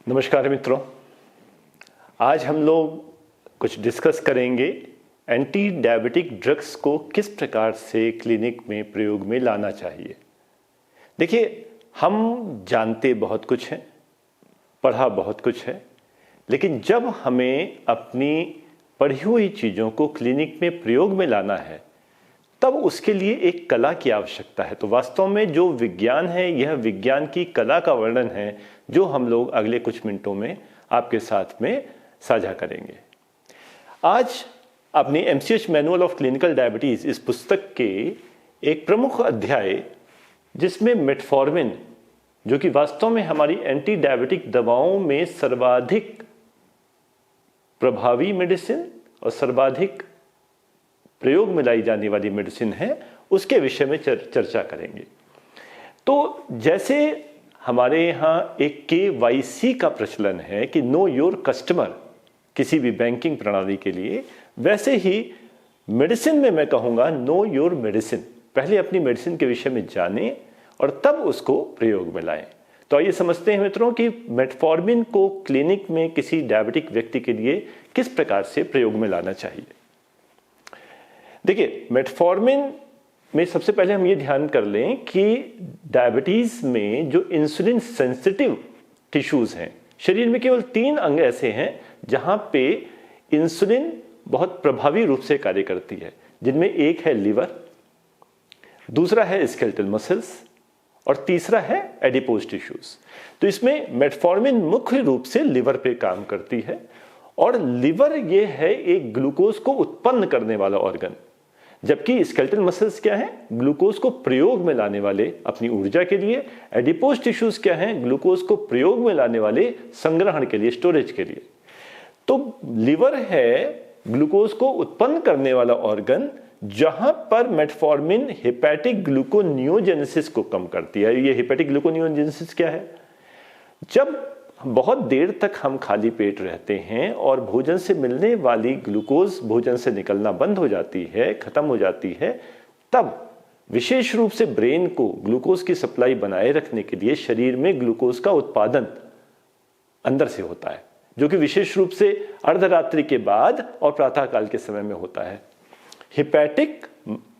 नमस्कार मित्रों, आज हम लोग कुछ डिस्कस करेंगे एंटी डायबिटिक ड्रग्स को किस प्रकार से क्लिनिक में प्रयोग में लाना चाहिए। देखिए, हम जानते बहुत कुछ हैं, पढ़ा बहुत कुछ है, लेकिन जब हमें अपनी पढ़ी हुई चीज़ों को क्लिनिक में प्रयोग में लाना है तब उसके लिए एक कला की आवश्यकता है। तो वास्तव में जो विज्ञान है, यह विज्ञान की कला का वर्णन है जो हम लोग अगले कुछ मिनटों में आपके साथ में साझा करेंगे। आज अपनी MCH manual of clinical diabetes इस पुस्तक के एक प्रमुख अध्याय जिसमें मेटफॉर्मिन, जो कि वास्तव में हमारी एंटी डायबिटिक दवाओं में सर्वाधिक प्रभावी मेडिसिन और सर्वाधिक प्रयोग में लाई जाने वाली मेडिसिन है, उसके विषय में चर्चा करेंगे। तो जैसे हमारे यहाँ एक KYC का प्रचलन है कि नो योर कस्टमर किसी भी बैंकिंग प्रणाली के लिए, वैसे ही मेडिसिन में मैं कहूँगा नो योर मेडिसिन। पहले अपनी मेडिसिन के विषय में जानें और तब उसको प्रयोग में लाएं। तो आइए समझते हैं मित्रों कि मेटफॉर्मिन को क्लिनिक में किसी डायबिटिक व्यक्ति के लिए किस प्रकार से प्रयोग में लाना चाहिए। देखिए, मेटफॉर्मिन में सबसे पहले हम ये ध्यान कर लें कि डायबिटीज में जो इंसुलिन सेंसिटिव टिश्यूज हैं, शरीर में केवल 3 अंग ऐसे हैं जहां पे इंसुलिन बहुत प्रभावी रूप से कार्य करती है, जिनमें एक है लिवर, दूसरा है स्केलेटल मसल्स और तीसरा है एडिपोज टिश्यूज। तो इसमें मेटफॉर्मिन मुख्य रूप से लिवर पे काम करती है और लिवर ये है एक ग्लूकोज को उत्पन्न करने वाला ऑर्गन, जबकि स्केलेटल मसल्स क्या है, ग्लूकोज को प्रयोग में लाने वाले अपनी ऊर्जा के लिए। एडिपोज टिश्यूज क्या है, ग्लूकोज को प्रयोग में लाने वाले संग्रहण के लिए, स्टोरेज के लिए। तो लिवर है ग्लूकोज को उत्पन्न करने वाला ऑर्गन, जहां पर मेटफॉर्मिन हेपेटिक ग्लूकोनियोजेनेसिस को कम करती है। ये हेपेटिक ग्लूकोनियोजेनेसिस क्या है? जब बहुत देर तक हम खाली पेट रहते हैं और भोजन से मिलने वाली ग्लूकोज भोजन से निकलना बंद हो जाती है, खत्म हो जाती है, तब विशेष रूप से ब्रेन को ग्लूकोज की सप्लाई बनाए रखने के लिए शरीर में ग्लूकोज का उत्पादन अंदर से होता है, जो कि विशेष रूप से अर्धरात्रि के बाद और प्रातःकाल के समय में होता है। हेपेटिक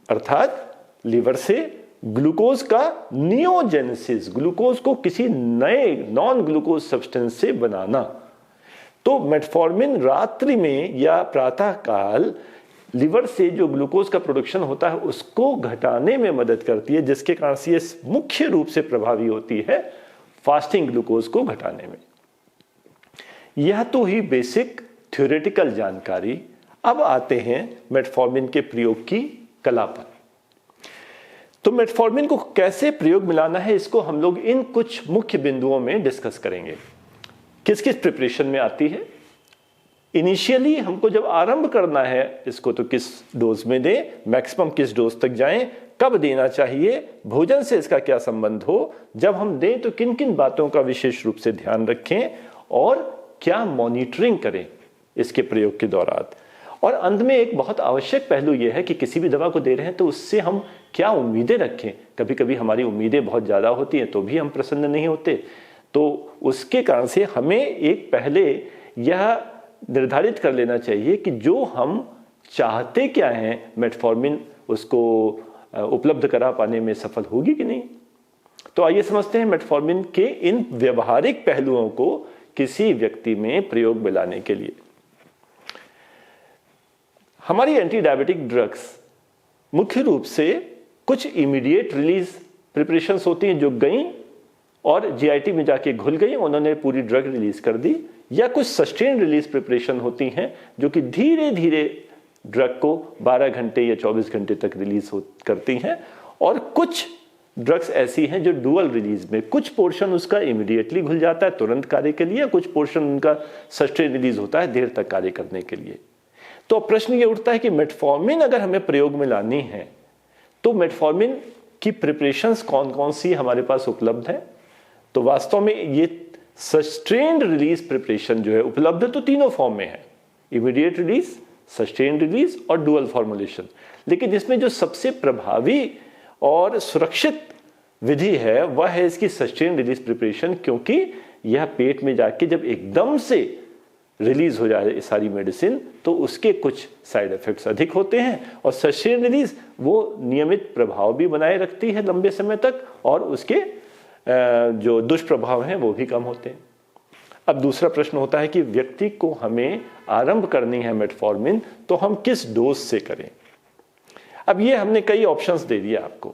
अर्थात लिवर से ग्लूकोज का नियोजेनेसिस, ग्लूकोज को किसी नए नॉन ग्लूकोज सब्सटेंस से बनाना। तो मेटफॉर्मिन रात्रि में या प्रातःकाल लिवर से जो ग्लूकोज का प्रोडक्शन होता है उसको घटाने में मदद करती है, जिसके कारण से ये मुख्य रूप से प्रभावी होती है फास्टिंग ग्लूकोज को घटाने में। यह तो ही बेसिक थ्योरेटिकल जानकारी। अब आते हैं मेटफॉर्मिन के प्रयोग की कला पर। तो मेटफॉर्मिन को कैसे प्रयोग में लाना है, इसको हम लोग इन कुछ मुख्य बिंदुओं में डिस्कस करेंगे। किस किस प्रिपरेशन में आती है, इनिशियली हमको जब आरंभ करना है इसको तो किस डोज में दें, मैक्सिमम किस डोज तक जाएं, कब देना चाहिए, भोजन से इसका क्या संबंध हो, जब हम दें तो किन किन बातों का विशेष रूप से ध्यान रखें और क्या मॉनिटरिंग करें इसके प्रयोग के दौरान। और अंत में एक बहुत आवश्यक पहलू यह है कि किसी भी दवा को दे रहे हैं तो उससे हम क्या उम्मीदें रखें। कभी कभी हमारी उम्मीदें बहुत ज़्यादा होती हैं तो भी हम प्रसन्न नहीं होते, तो उसके कारण से हमें एक पहले यह निर्धारित कर लेना चाहिए कि जो हम चाहते क्या हैं, मेटफॉर्मिन उसको उपलब्ध करा पाने में सफल होगी कि नहीं। तो आइए समझते हैं मेटफॉर्मिन के इन व्यवहारिक पहलुओं को किसी व्यक्ति में प्रयोग में लाने के लिए। हमारी एंटी डायबिटिक ड्रग्स मुख्य रूप से कुछ इमीडिएट रिलीज प्रिपरेशंस होती हैं जो गई और जीआईटी में जाके घुल गई, उन्होंने पूरी ड्रग रिलीज कर दी, या कुछ सस्टेन रिलीज प्रिपरेशन होती हैं जो कि धीरे धीरे ड्रग को 12 घंटे या 24 घंटे तक रिलीज करती हैं। और कुछ ड्रग्स ऐसी हैं जो डुअल रिलीज में कुछ पोर्शन उसका इमीडिएटली घुल जाता है तुरंत कार्य के लिए, कुछ पोर्शन उनका सस्टेन रिलीज होता है देर तक कार्य करने के लिए। तो प्रश्न ये उठता है कि मेटफॉर्मिन अगर हमें प्रयोग में लानी है तो मेटफॉर्मिन की प्रिपरेशंस कौन कौन सी हमारे पास उपलब्ध है। तो वास्तव में ये सस्टेन्ड रिलीज प्रिपरेशन जो है उपलब्ध तो तीनों फॉर्म में है, इमीडिएट रिलीज, सस्टेन्ड रिलीज और डुअल फॉर्मुलेशन। लेकिन इसमें जो सबसे प्रभावी और सुरक्षित विधि है वह है इसकी सस्टेन रिलीज प्रिपरेशन, क्योंकि यह पेट में जाके जब एकदम से रिलीज हो जाए सारी मेडिसिन तो उसके कुछ साइड इफेक्ट्स अधिक होते हैं, और सस्टेन रिलीज वो नियमित प्रभाव भी बनाए रखती है लंबे समय तक, और उसके जो दुष्प्रभाव हैं वो भी कम होते हैं। अब दूसरा प्रश्न होता है कि व्यक्ति को हमें आरंभ करनी है मेटफॉर्मिन, तो हम किस डोज से करें। अब ये हमने कई ऑप्शंस दे दिए आपको।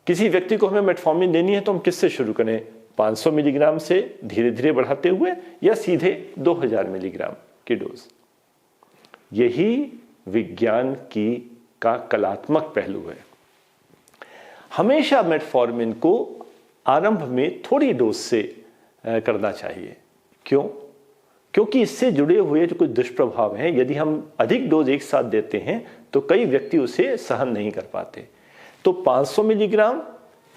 किसी व्यक्ति को हमें मेटफॉर्मिन देनी है तो हम किससे शुरू करें, 500 मिलीग्राम से धीरे धीरे बढ़ाते हुए, या सीधे 2000 मिलीग्राम की डोज। यही विज्ञान का कलात्मक पहलू है। हमेशा मेटफॉर्मिन को आरंभ में थोड़ी डोज से करना चाहिए। क्यों? क्योंकि इससे जुड़े हुए जो कुछ दुष्प्रभाव हैं, यदि हम अधिक डोज एक साथ देते हैं तो कई व्यक्ति उसे सहन नहीं कर पाते। तो 500 मिलीग्राम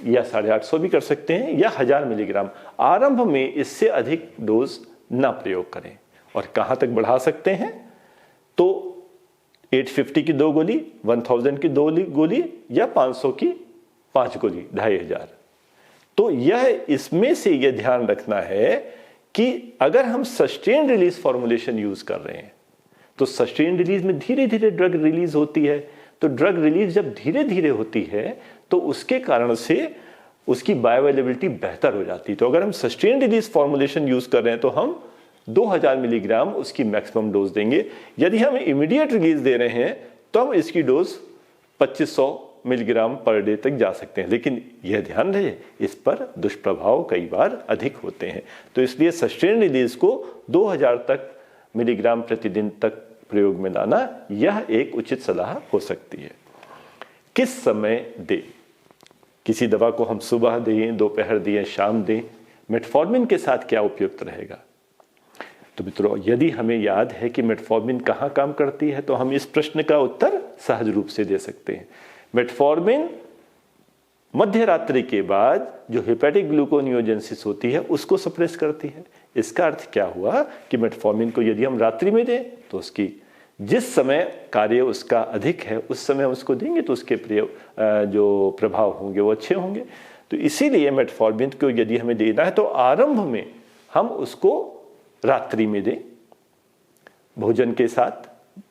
या 850 भी कर सकते हैं, या 1000 मिलीग्राम, आरंभ में इससे अधिक डोज ना प्रयोग करें। और कहां तक बढ़ा सकते हैं, तो 850 की 2 गोली, 1000 की 2 गोली, या 500 की 5 गोली, 2500। तो यह इसमें से यह ध्यान रखना है कि अगर हम सस्टेन रिलीज फॉर्मुलेशन यूज कर रहे हैं तो सस्टेन रिलीज में धीरे धीरे ड्रग रिलीज होती है। तो ड्रग रिलीज जब धीरे धीरे होती है तो उसके कारण से उसकी बायोअवेलेबिलिटी बेहतर हो जाती है। तो अगर हम सस्टेन रिलीज फॉर्मुलेशन यूज कर रहे हैं तो हम 2000 मिलीग्राम उसकी मैक्सिमम डोज देंगे। यदि हम इमीडिएट रिलीज दे रहे हैं तो हम इसकी डोज 2500 मिलीग्राम पर डे तक जा सकते हैं, लेकिन यह ध्यान रहे इस पर दुष्प्रभाव कई बार अधिक होते हैं। तो इसलिए सस्टेन रिलीज को 2000 तक मिलीग्राम प्रतिदिन तक प्रयोग में लाना यह एक उचित सलाह हो सकती है। किस समय दें? किसी दवा को हम सुबह दें, दोपहर दें, शाम दें? मेटफॉर्मिन के साथ क्या उपयुक्त रहेगा? तो मित्रों, यदि हमें याद है कि मेटफॉर्मिन कहाँ काम करती है तो हम इस प्रश्न का उत्तर सहज रूप से दे सकते हैं। मेटफॉर्मिन मध्य रात्रि के बाद जो हेपेटिक ग्लूकोनियोजेंसिस होती है उसको सप्रेस करती है। इसका अर्थ क्या हुआ कि मेटफॉर्मिन को यदि हम रात्रि में दें तो उसकी जिस समय कार्य उसका अधिक है उस समय उसको देंगे तो उसके जो प्रभाव होंगे वो अच्छे होंगे। तो इसीलिए मेटफॉर्मिन को यदि हमें देना है तो आरंभ में हम उसको रात्रि में दें भोजन के साथ,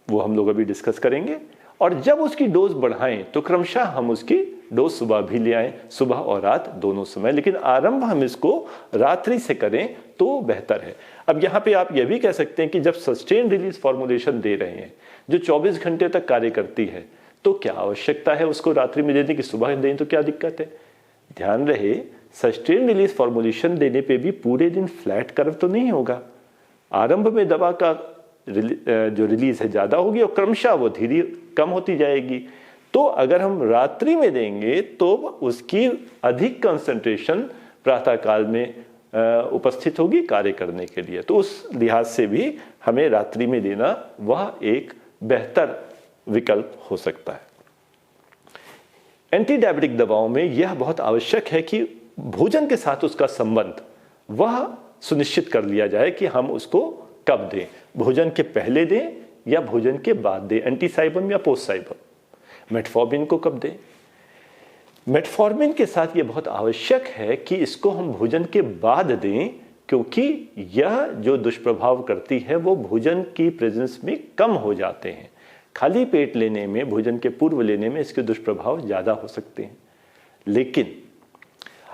वो हम लोग अभी डिस्कस करेंगे। और जब उसकी डोज बढ़ाएं तो क्रमशः हम उसकी डोज सुबह भी ले आएं, सुबह और रात दोनों समय, लेकिन आरंभ हम इसको रात्रि से करें तो बेहतर है। अब यहाँ पे आप यह भी कह सकते हैं कि जब सस्टेन रिलीज फॉर्मुलेशन दे रहे हैं जो 24 घंटे तक कार्य करती है तो क्या आवश्यकता है उसको रात्रि में देने की, सुबह दें तो क्या दिक्कत है? ध्यान रहे सस्टेन रिलीज फॉर्मुलेशन देने पे भी पूरे दिन फ्लैट कर्व तो नहीं होगा। आरंभ में दवा का जो रिलीज है ज्यादा होगी और क्रमशः वो धीरे कम होती जाएगी। तो अगर हम रात्रि में देंगे तो उसकी अधिक कंसंट्रेशन प्रातः काल में उपस्थित होगी कार्य करने के लिए। तो उस लिहाज से भी हमें रात्रि में देना वह एक बेहतर विकल्प हो सकता है। एंटी डायबिटिक दवाओं में यह बहुत आवश्यक है कि भोजन के साथ उसका संबंध वह सुनिश्चित कर लिया जाए कि हम उसको कब दें, भोजन के पहले दें या भोजन के बाद दें, एंटीसाइबम या पोस्टसाइबम। मेटफॉर्मिन को कब दें? मेटफॉर्मिन के साथ यह बहुत आवश्यक है कि इसको हम भोजन के बाद दें, क्योंकि यह जो दुष्प्रभाव करती है वो भोजन की प्रेजेंस में कम हो जाते हैं। खाली पेट लेने में, भोजन के पूर्व लेने में इसके दुष्प्रभाव ज्यादा हो सकते हैं। लेकिन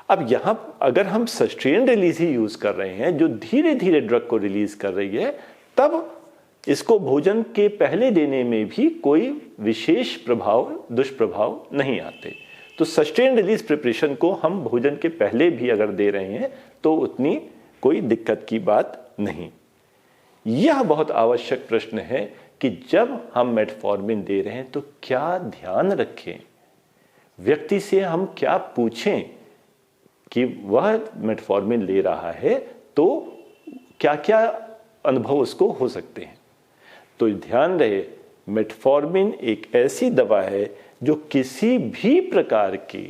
अब यहां अगर हम सस्टेन रिलीज ही यूज कर रहे हैं जो धीरे धीरे ड्रग को रिलीज कर रही है, तब इसको भोजन के पहले देने में भी कोई विशेष दुष्प्रभाव नहीं आते। तो सस्टेन रिलीज प्रिपरेशन को हम भोजन के पहले भी अगर दे रहे हैं तो उतनी कोई दिक्कत की बात नहीं। यह बहुत आवश्यक प्रश्न है कि जब हम मेटफॉर्मिन दे रहे हैं तो क्या ध्यान रखें, व्यक्ति से हम क्या पूछें कि वह मेटफॉर्मिन ले रहा है तो क्या क्या अनुभव उसको हो सकते हैं। तो ध्यान रहे मेटफॉर्मिन एक ऐसी दवा है जो किसी भी प्रकार की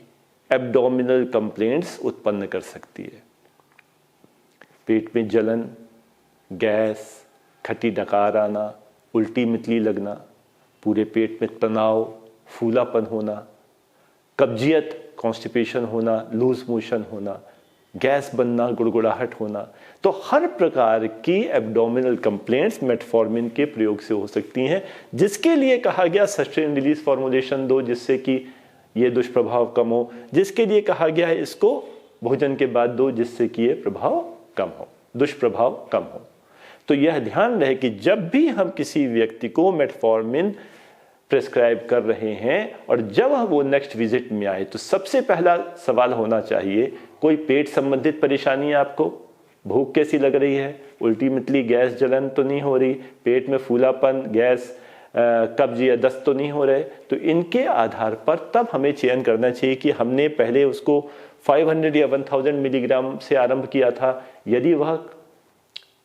एब्डोमिनल कंप्लेंट्स उत्पन्न कर सकती है। पेट में जलन, गैस, खट्टी डकार आना, उल्टी मितली लगना, पूरे पेट में तनाव, फूलापन होना, कब्जियत, कॉन्स्टिपेशन होना, लूज मोशन होना, गैस बनना, गुड़गुड़ाहट होना। तो हर प्रकार की एब्डोमिनल कंप्लेंट्स मेटफॉर्मिन के प्रयोग से हो सकती हैं, जिसके लिए कहा गया सस्टेन रिलीज फॉर्मुलेशन दो, जिससे कि ये दुष्प्रभाव कम हो। जिसके लिए कहा गया है इसको भोजन के बाद दो, जिससे कि ये प्रभाव कम हो, दुष्प्रभाव कम हो। तो यह ध्यान रहे कि जब भी हम किसी व्यक्ति को मेटफॉर्मिन प्रिस्क्राइब कर रहे हैं और जब वो नेक्स्ट विजिट में आए, तो सबसे पहला सवाल होना चाहिए, कोई पेट संबंधित परेशानी है आपको? भूख कैसी लग रही है? अल्टीमेटली गैस जलन तो नहीं हो रही? पेट में फूलापन, गैस, कब्ज या दस्त तो नहीं हो रहे? तो इनके आधार पर तब हमें चयन करना चाहिए कि हमने पहले उसको 500 या 1000 मिलीग्राम से आरंभ किया था। यदि वह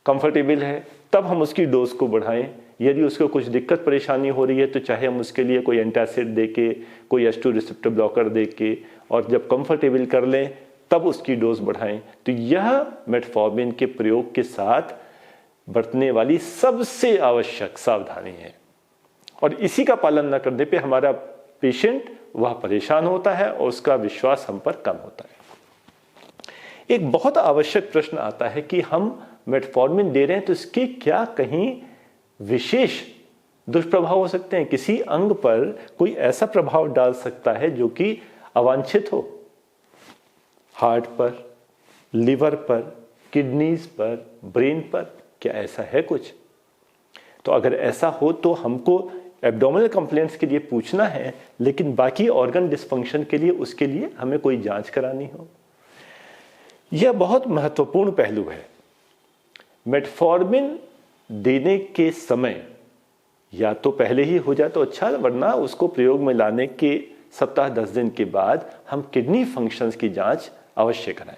कंफर्टेबल है तब हम उसकी डोज को बढ़ाएं। यदि उसको कुछ दिक्कत परेशानी हो रही है तो चाहे हम उसके लिए कोई एंटासिड दे के, कोई H2 रिसेप्टर ब्लॉकर दे के, और जब कंफर्टेबल कर लें तब उसकी डोज बढ़ाएं। तो यह मेटफॉर्मिन के प्रयोग के साथ बरतने वाली सबसे आवश्यक सावधानी है, और इसी का पालन न करने पे हमारा पेशेंट वह परेशान होता है और उसका विश्वास हम पर कम होता है। एक बहुत आवश्यक प्रश्न आता है कि हम मेटफॉर्मिन दे रहे हैं तो इसके क्या कहीं विशेष दुष्प्रभाव हो सकते हैं? किसी अंग पर कोई ऐसा प्रभाव डाल सकता है जो कि अवांछित हो? हार्ट पर, लिवर पर, किडनीज पर, ब्रेन पर, क्या ऐसा है कुछ? तो अगर ऐसा हो तो हमको एब्डोमिनल कंप्लेंट्स के लिए पूछना है, लेकिन बाकी ऑर्गन डिस्फंक्शन के लिए उसके लिए हमें कोई जांच करानी हो। यह बहुत महत्वपूर्ण पहलू है। मेटफॉर्मिन देने के समय या तो पहले ही हो जाए तो अच्छा, वरना उसको प्रयोग में लाने के सप्ताह 10 दिन के बाद हम किडनी फंक्शंस की जांच अवश्य कराएं,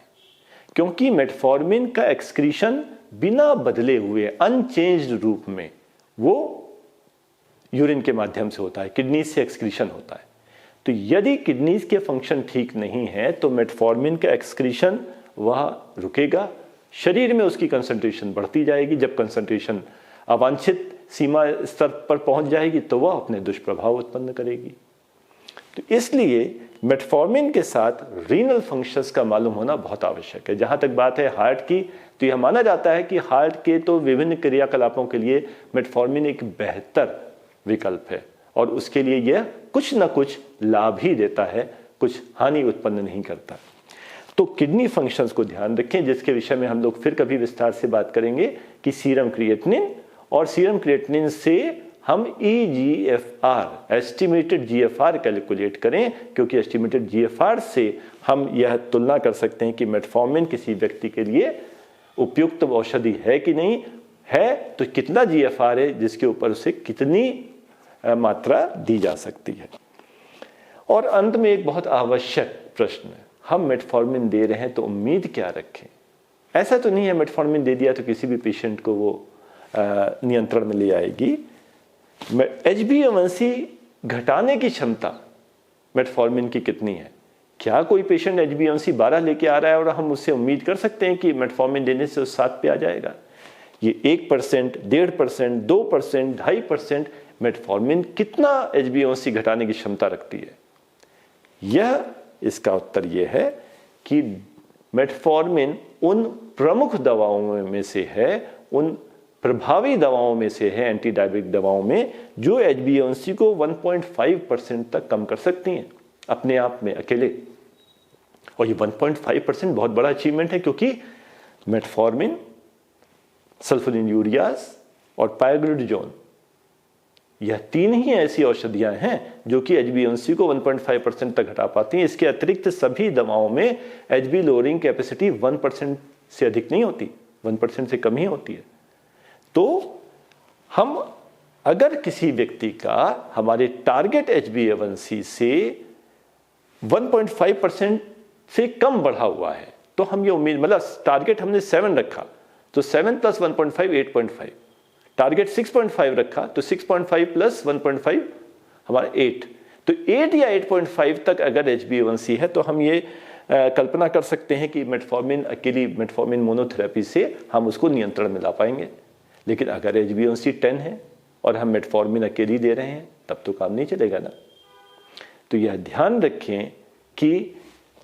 क्योंकि मेटफॉर्मिन का एक्सक्रीशन बिना बदले हुए अनचेंज्ड रूप में वो यूरिन के माध्यम से होता है, किडनी से एक्सक्रीशन होता है। तो यदि किडनीज के फंक्शन ठीक नहीं है तो मेटफॉर्मिन का एक्सक्रीशन वह रुकेगा, शरीर में उसकी कंसंट्रेशन बढ़ती जाएगी। जब कंसंट्रेशन अवांछित सीमा स्तर पर पहुंच जाएगी तो वह अपने दुष्प्रभाव उत्पन्न करेगी। तो इसलिए मेटफॉर्मिन के साथ रीनल फंक्शंस का मालूम होना बहुत आवश्यक है। जहां तक बात है हार्ट की, तो यह माना जाता है कि हार्ट के तो विभिन्न क्रियाकलापों के लिए मेटफॉर्मिन एक बेहतर विकल्प है, और उसके लिए यह कुछ न कुछ लाभ ही देता है, कुछ हानि उत्पन्न नहीं करता। तो किडनी फंक्शंस को ध्यान रखें, जिसके विषय में हम लोग फिर कभी विस्तार से बात करेंगे कि सीरम क्रिएटिनिन, और सीरम क्रिएटिनिन से हम EGFR, एस्टिमेटेड GFR कैलकुलेट करें, क्योंकि एस्टिमेटेड GFR से हम यह तुलना कर सकते हैं कि मेटफॉर्मिन किसी व्यक्ति के लिए उपयुक्त औषधि है कि नहीं है, तो कितना GFR है जिसके ऊपर उसे कितनी मात्रा दी जा सकती है। और अंत में एक बहुत आवश्यक प्रश्न है, हम मेटफॉर्मिन दे रहे हैं तो उम्मीद क्या रखें? ऐसा तो नहीं है मेटफॉर्मिन दे दिया तो किसी भी पेशेंट को वो नियंत्रण में ले आएगी। HbA1c घटाने की क्षमता मेटफॉर्मिन की कितनी है? क्या कोई पेशेंट HbA1c 12 लेके आ रहा है और हम उससे उम्मीद कर सकते हैं कि मेटफॉर्मिन देने से उस 7 पे आ जाएगा? ये 1%, 1.5%, 2%, 2.5% मेटफॉर्मिन कितना HbA1c घटाने की क्षमता रखती है? यह इसका उत्तर यह है कि मेटफॉर्मिन उन प्रमुख दवाओं में से है, उन प्रभावी दवाओं में से है, एंटी डायबिटिक दवाओं में, जो HbA1c को 1.5% तक कम कर सकती हैं अपने आप में अकेले। और ये 1.5% बहुत बड़ा अचीवमेंट है, क्योंकि मेटफॉर्मिन, सल्फोनिलयूरियाज और पायग्लूटाजोन, यह 3 ही ऐसी औषधियां हैं जो कि HbA1c को 1.5% तक घटा पाती हैं। इसके अतिरिक्त सभी दवाओं में HB लोअरिंग कैपेसिटी 1% से अधिक नहीं होती, 1% से कम ही होती है। तो हम अगर किसी व्यक्ति का हमारे टारगेट HbA1c से 1.5% से कम बढ़ा हुआ है, तो हम ये उम्मीद, मतलब टारगेट हमने 7 रखा तो 7 + 1.5 8.5, टारगेट 6.5 रखा तो 6.5 + 1.5 हमारा 8, तो 8 या 8.5 तक अगर HbA1c है तो हम ये कल्पना कर सकते हैं कि मेटफॉर्मिन, अकेली मेटफॉर्मिन मोनोथेरेपी से हम उसको नियंत्रण में ला पाएंगे। लेकिन अगर HbA1c 10 है और हम मेटफॉर्मिन अकेली दे रहे हैं, तब तो काम नहीं चलेगा ना। तो यह ध्यान रखें कि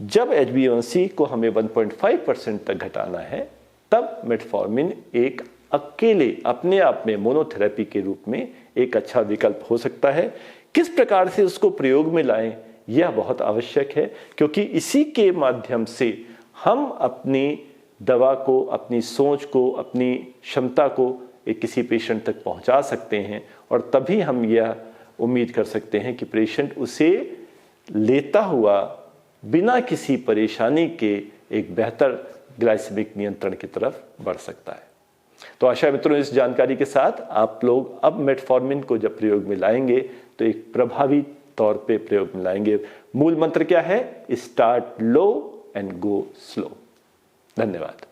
जब HbA1c को हमें 1.5% तक घटाना है, तब मेटफॉर्मिन एक अकेले अपने आप में मोनोथेरेपी के रूप में एक अच्छा विकल्प हो सकता है। किस प्रकार से उसको प्रयोग में लाएं, यह बहुत आवश्यक है, क्योंकि इसी के माध्यम से हम अपनी दवा को, अपनी सोच को, अपनी क्षमता को एक किसी पेशेंट तक पहुंचा सकते हैं, और तभी हम यह उम्मीद कर सकते हैं कि पेशेंट उसे लेता हुआ बिना किसी परेशानी के एक बेहतर ग्लाइसेमिक नियंत्रण की तरफ बढ़ सकता है। तो आशा मित्रों, इस जानकारी के साथ आप लोग अब मेटफॉर्मिन को जब प्रयोग में लाएंगे तो एक प्रभावी तौर पे प्रयोग में लाएंगे। मूल मंत्र क्या है? Start low and go slow. धन्यवाद।